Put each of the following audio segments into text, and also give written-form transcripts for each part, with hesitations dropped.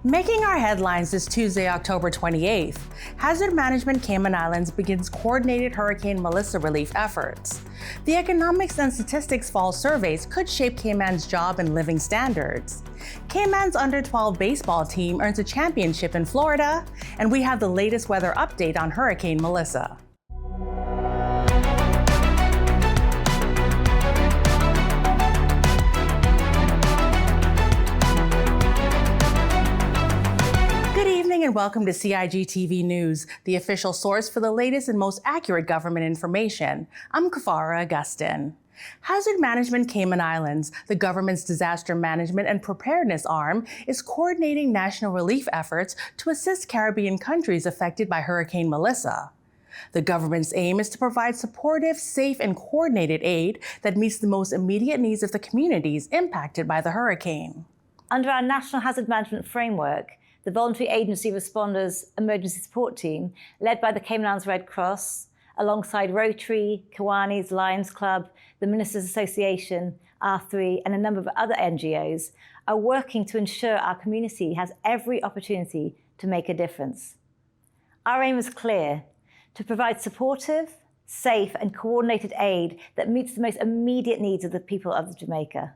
Making our headlines this Tuesday, October 28th, Hazard Management Cayman Islands begins coordinated Hurricane Melissa relief efforts. The Economics and Statistics Fall surveys could shape Cayman's job and living standards. Cayman's under-12 baseball team earns a championship in Florida, and we have the latest weather update on Hurricane Melissa. And welcome to CIGtv News, the official source for the latest and most accurate government information. I'm Kafara Augustin. Hazard Management Cayman Islands, the government's disaster management and preparedness arm, is coordinating national relief efforts to assist Caribbean countries affected by Hurricane Melissa. The government's aim is to provide supportive, safe, and coordinated aid that meets the most immediate needs of the communities impacted by the hurricane. Under our National Hazard Management Framework, the Voluntary Agency Responders Emergency Support Team, led by the Cayman Islands Red Cross, alongside Rotary, Kiwanis, Lions Club, the Ministers Association, R3, and a number of other NGOs, are working to ensure our community has every opportunity to make a difference. Our aim is clear: to provide supportive, safe, and coordinated aid that meets the most immediate needs of the people of Jamaica.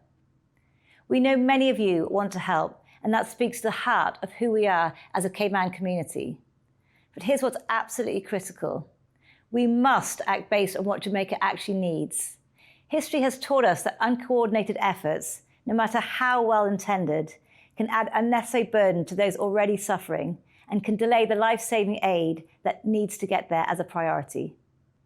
We know many of you want to help, and that speaks to the heart of who we are as a Cayman community. But here's what's absolutely critical. We must act based on what Jamaica actually needs. History has taught us that uncoordinated efforts, no matter how well intended, can add unnecessary burden to those already suffering and can delay the life-saving aid that needs to get there as a priority.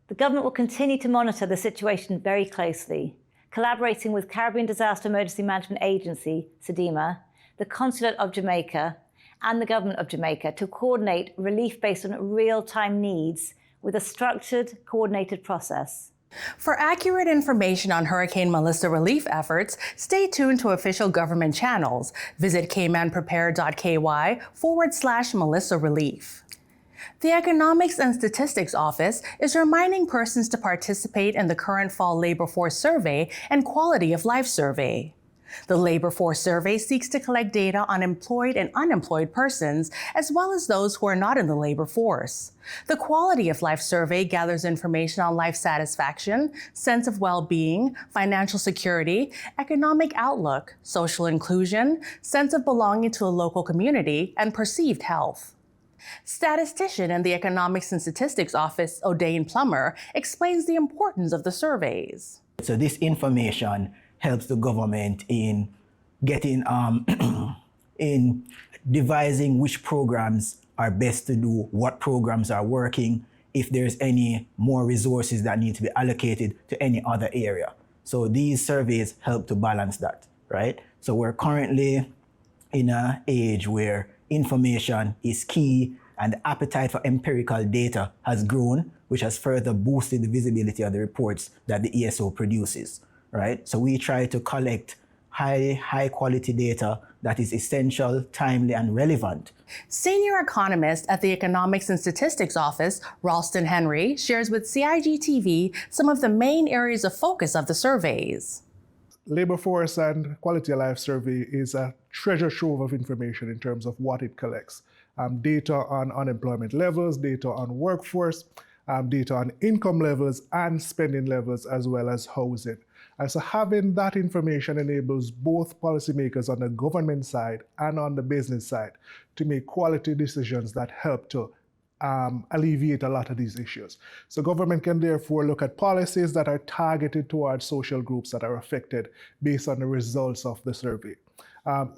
The government will continue to monitor the situation very closely, collaborating with Caribbean Disaster Emergency Management Agency, CIDEMA, the Consulate of Jamaica, and the Government of Jamaica to coordinate relief based on real-time needs with a structured, coordinated process. For accurate information on Hurricane Melissa relief efforts, stay tuned to official government channels. Visit caymanprepare.ky/Melissa Relief. The Economics and Statistics Office is reminding persons to participate in the current Fall Labor Force Survey and Quality of Life Survey. The Labor Force Survey seeks to collect data on employed and unemployed persons, as well as those who are not in the labor force. The Quality of Life Survey gathers information on life satisfaction, sense of well-being, financial security, economic outlook, social inclusion, sense of belonging to a local community, and perceived health. Statistician in the Economics and Statistics Office, O'Dane Plummer, explains the importance of the surveys. So this information helps the government in getting, in devising which programs are best to do, what programs are working, if there's any more resources that need to be allocated to any other area. So these surveys help to balance that, right? So we're currently in an age where information is key and the appetite for empirical data has grown, which has further boosted the visibility of the reports that the ESO produces. Right? So we try to collect high quality data that is essential, timely, and relevant. Senior economist at the Economics and Statistics Office, Ralston Henry, shares with CIGtv some of the main areas of focus of the surveys. Labor Force and Quality of Life Survey is a treasure trove of information in terms of what it collects. Data on unemployment levels, data on workforce, data on income levels and spending levels, as well as housing. And so having that information enables both policymakers on the government side and on the business side to make quality decisions that help to alleviate a lot of these issues. So government can therefore look at policies that are targeted towards social groups that are affected based on the results of the survey.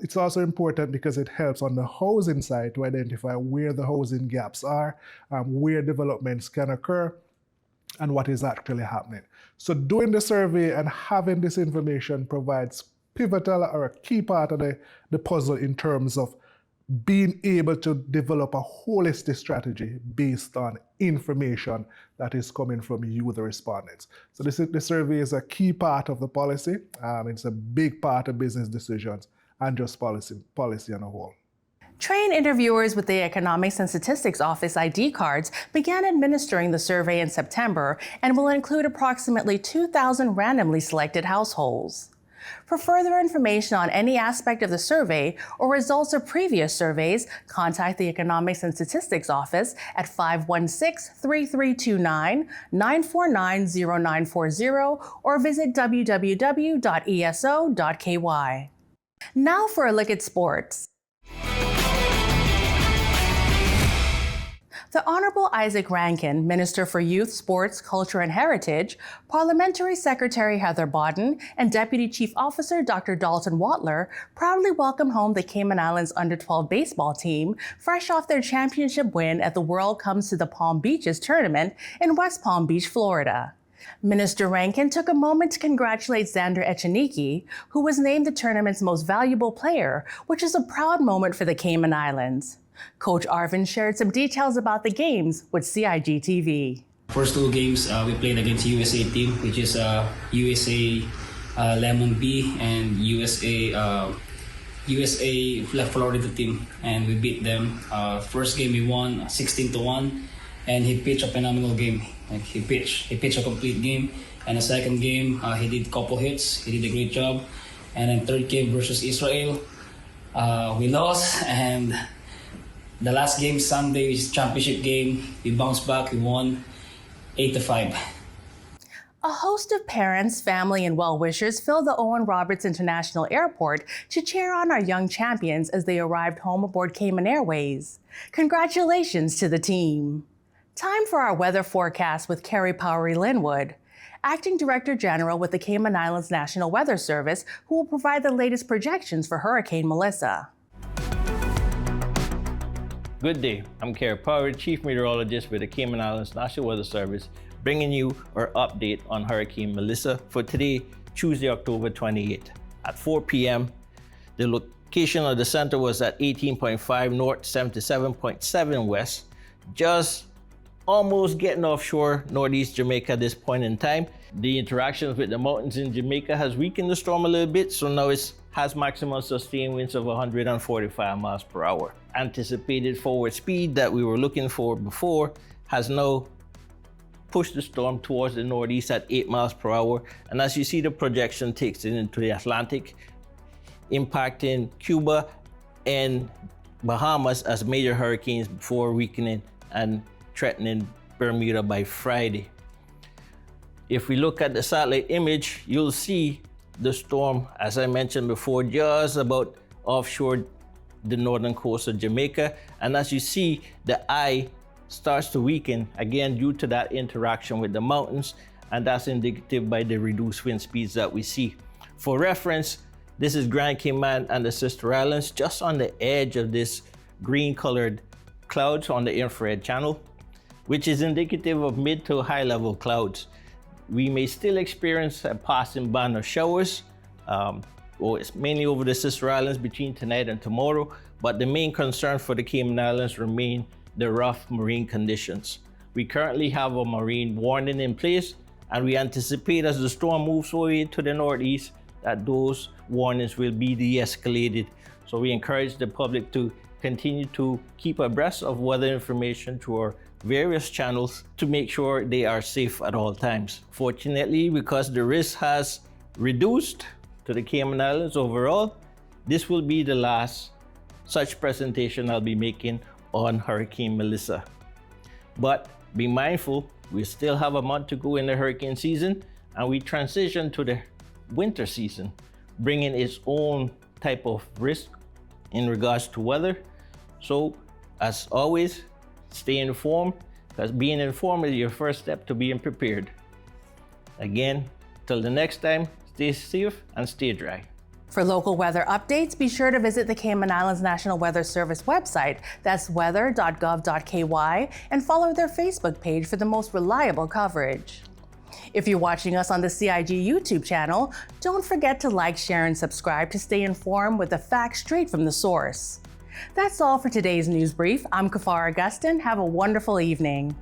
It's also important because it helps on the housing side to identify where the housing gaps are, where developments can occur, and what is actually happening. So doing the survey and having this information provides pivotal or a key part of the puzzle in terms of being able to develop a holistic strategy based on information that is coming from you, the respondents. So the survey is a key part of the policy. It's a big part of business decisions and just policy on a whole. Trained interviewers with the Economics and Statistics Office ID cards began administering the survey in September and will include approximately 2,000 randomly selected households. For further information on any aspect of the survey or results of previous surveys, contact the Economics and Statistics Office at 516-3329, 949-0940, or visit www.eso.ky. Now for a look at sports. The Honorable Isaac Rankin, Minister for Youth, Sports, Culture and Heritage, Parliamentary Secretary Heather Bodden, and Deputy Chief Officer Dr. Dalton Watler proudly welcomed home the Cayman Islands Under-12 baseball team, fresh off their championship win at the World Comes to the Palm Beaches tournament in West Palm Beach, Florida. Minister Rankin took a moment to congratulate Xander Echeniki, who was named the tournament's most valuable player, which is a proud moment for the Cayman Islands. Coach Arvin shared some details about the games with CIGtv. First two games, we played against USA team, which is USA Lemon B and USA Florida team, and we beat them. First game we won 16-1, and he pitched a phenomenal game. Like he pitched a complete game. And the second game, he did a couple hits. He did a great job. And then third game versus Israel, we lost. And the last game, Sunday, which is championship game, we bounced back. We won 8-5. A host of parents, family, and well-wishers filled the Owen Roberts International Airport to cheer on our young champions as they arrived home aboard Cayman Airways. Congratulations to the team. Time for our weather forecast with Carrie Powery-Linwood, Acting Director General with the Cayman Islands National Weather Service, who will provide the latest projections for Hurricane Melissa. Good day, I'm Carrie Powery, Chief Meteorologist with the Cayman Islands National Weather Service, bringing you our update on Hurricane Melissa for today, Tuesday, October 28th. At 4 p.m., the location of the center was at 18.5 north, 77.7 west, just almost getting offshore northeast Jamaica at this point in time. The interactions with the mountains in Jamaica has weakened the storm a little bit, so now it has maximum sustained winds of 145 miles per hour. Anticipated forward speed that we were looking for before has now pushed the storm towards the northeast at 8 miles per hour. And as you see, the projection takes it into the Atlantic, impacting Cuba and Bahamas as major hurricanes before weakening and threatening Bermuda by Friday. If we look at the satellite image, you'll see the storm, as I mentioned before, just about offshore the northern coast of Jamaica. And as you see, the eye starts to weaken again due to that interaction with the mountains, and that's indicative by the reduced wind speeds that we see. For reference, this is Grand Cayman and the Sister Islands, just on the edge of this green colored clouds on the infrared channel, which is indicative of mid to high level clouds. We may still experience a passing band of showers, it's mainly over the Sister Islands between tonight and tomorrow, but the main concern for the Cayman Islands remain the rough marine conditions. We currently have a marine warning in place, and we anticipate as the storm moves away to the northeast that those warnings will be de-escalated. So we encourage the public to continue to keep abreast of weather information through our various channels to make sure they are safe at all times. Fortunately, because the risk has reduced to the Cayman Islands overall, this will be the last such presentation I'll be making on Hurricane Melissa. But be mindful, we still have a month to go in the hurricane season, and we transition to the winter season, bringing its own type of risk in regards to weather. So as always, stay informed, because being informed is your first step to being prepared. Again, till the next time, stay safe and stay dry. For local weather updates, be sure to visit the Cayman Islands National Weather Service website, that's weather.gov.ky, and follow their Facebook page for the most reliable coverage. If you're watching us on the CIG YouTube channel, don't forget to like, share, and subscribe to stay informed with the facts straight from the source. That's all for today's news brief. I'm Kafar Augustin. Have a wonderful evening.